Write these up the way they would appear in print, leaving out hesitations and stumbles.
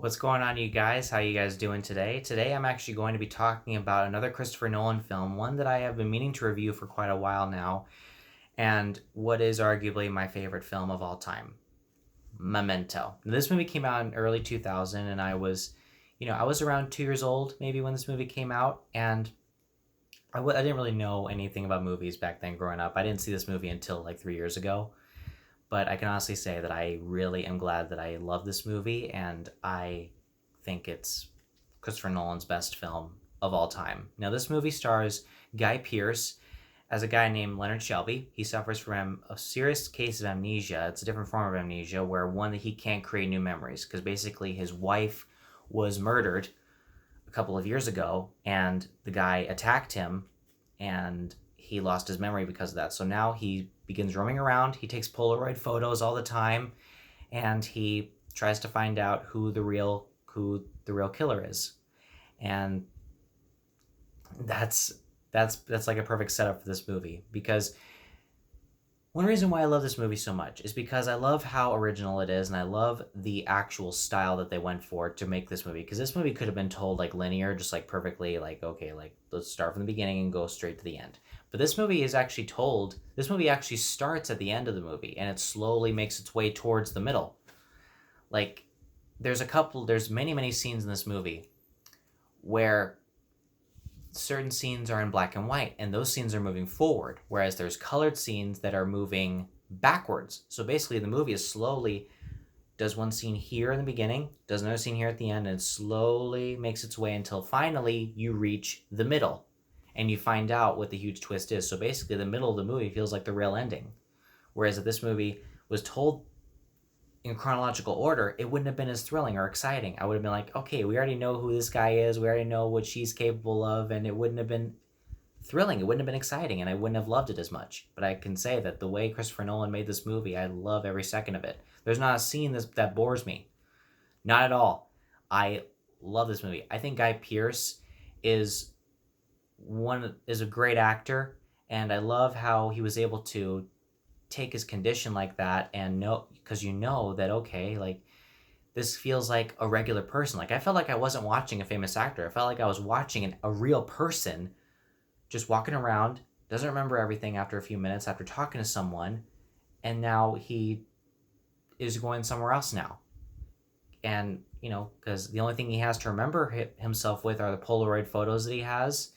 What's going on, you guys? How you guys doing today? Today I'm actually going to be talking about another Christopher Nolan film, one that I have been meaning to review for quite a while now, and what is arguably my favorite film of all time, Memento. This movie came out in early 2000, and I was around 2 years old maybe when this movie came out, and I didn't really know anything about movies back then growing up. I didn't see this movie until like 3 years ago. But I can honestly say that I really am glad that I love this movie, and I think it's Christopher Nolan's best film of all time. Now, this movie stars Guy Pearce as a guy named Leonard Shelby. He suffers from a serious case of amnesia. It's a different form of amnesia, where one that he can't create new memories, because basically his wife was murdered a couple of years ago, and the guy attacked him, and he lost his memory because of that. So now he begins roaming around. He takes Polaroid photos all the time, and he tries to find out who the real killer is. And that's like a perfect setup for this movie, because one reason why I love this movie so much is because I love how original it is, and I love the actual style that they went for to make this movie. Because this movie could have been told like linear, just like perfectly, like, okay, like let's start from the beginning and go straight to the end. But this movie is actually told, this movie actually starts at the end of the movie, and it slowly makes its way towards the middle. Like, there's many scenes in this movie where certain scenes are in black and white, and those scenes are moving forward, whereas there's colored scenes that are moving backwards. So basically the movie is slowly does one scene here in the beginning, does another scene here at the end, and it slowly makes its way until finally you reach the middle, and you find out what the huge twist is. So basically the middle of the movie feels like the real ending, whereas if this movie was told in chronological order, it wouldn't have been as thrilling or exciting. I would have been like, okay, we already know who this guy is, we already know what she's capable of, and it wouldn't have been thrilling, it wouldn't have been exciting, and I wouldn't have loved it as much. But I can say that the way Christopher Nolan made this movie, I love every second of it. There's not a scene that bores me. Not at all. I love this movie. I think Guy Pearce is is a great actor, and I love how he was able to take his condition like that, and know, because you know that, okay, like this feels like a regular person. Like, I felt like I wasn't watching a famous actor. I felt like I was watching a real person just walking around, doesn't remember everything after a few minutes after talking to someone, and now he is going somewhere else now. And because the only thing he has to remember himself with are the Polaroid photos that he has.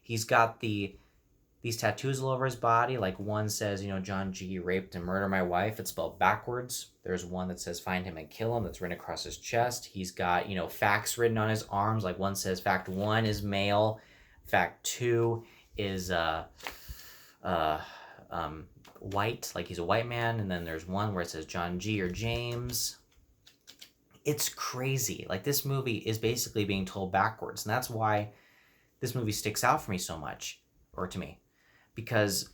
He's got these tattoos all over his body. Like, one says, John G. raped and murdered my wife. It's spelled backwards. There's one that says find him and kill him. That's written across his chest. He's got, facts written on his arms. Like, one says fact 1 is male. Fact 2 is white. Like, he's a white man. And then there's one where it says John G. or James. It's crazy. Like, this movie is basically being told backwards. And that's why this movie sticks out for me so much, or to me. Because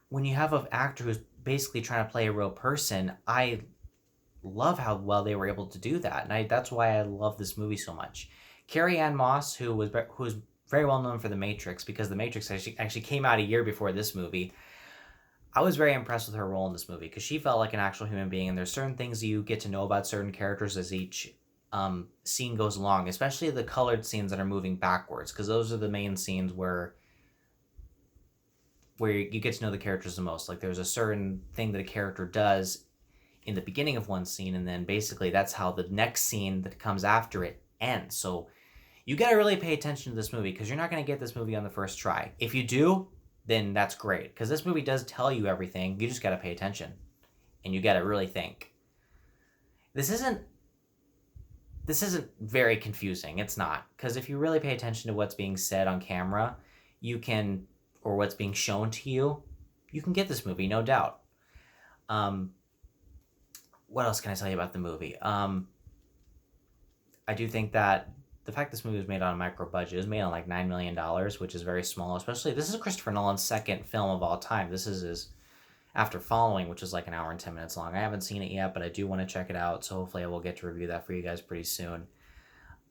when you have an actor who's basically trying to play a real person, I love how well they were able to do that, and that's why I love this movie so much. Carrie Ann Moss, who's very well known for The Matrix, because The Matrix actually came out a year before this movie. I was very impressed with her role in this movie, because she felt like an actual human being, and there's certain things you get to know about certain characters as each scene goes along, especially the colored scenes that are moving backwards, because those are the main scenes where you get to know the characters the most. Like, there's a certain thing that a character does in the beginning of one scene, and then basically that's how the next scene that comes after it ends. So you got to really pay attention to this movie, because you're not going to get this movie on the first try. If you do, then that's great, because this movie does tell you everything. You just got to pay attention, and you got to really think. This isn't very confusing. It's not, because if you really pay attention to what's being said on camera, or what's being shown to you, you can get this movie, no doubt. What else can I tell you about the movie? I do think that the fact this movie was made on a micro budget, it was made on like $9 million, which is very small. Especially, this is Christopher Nolan's second film of all time. This is his after Following, which is like an hour and 10 minutes long. I haven't seen it yet, but I do want to check it out. So hopefully I will get to review that for you guys pretty soon.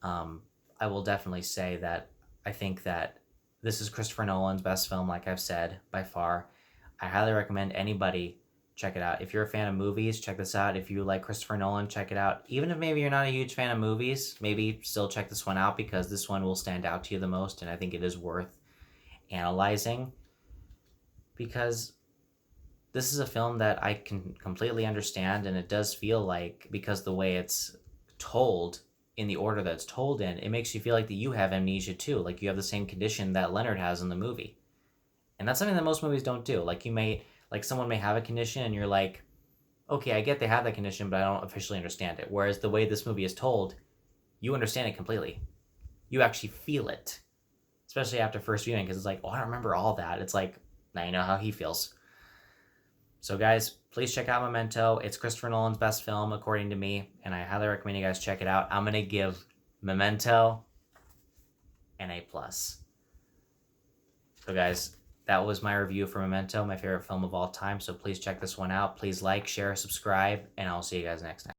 I will definitely say that I think that this is Christopher Nolan's best film, like I've said, by far. I highly recommend anybody check it out. If you're a fan of movies, check this out. If you like Christopher Nolan, check it out. Even if maybe you're not a huge fan of movies, maybe still check this one out because this one will stand out to you the most, and I think it is worth analyzing because this is a film that I can completely understand, and it does feel like, because the way it's told in the order that it's told in, it makes you feel like that you have amnesia too, like you have the same condition that Leonard has in the movie. And that's something that most movies don't do. Like someone may have a condition and you're like, okay, I get they have that condition, but I don't officially understand it. Whereas the way this movie is told, you understand it completely. You actually feel it, especially after first viewing, because it's like, oh, I don't remember all that. It's like, now you know how he feels. So guys, please check out Memento. It's Christopher Nolan's best film, according to me, and I highly recommend you guys check it out. I'm going to give Memento an A+. So guys, that was my review for Memento, my favorite film of all time. So please check this one out. Please like, share, subscribe, and I'll see you guys next time.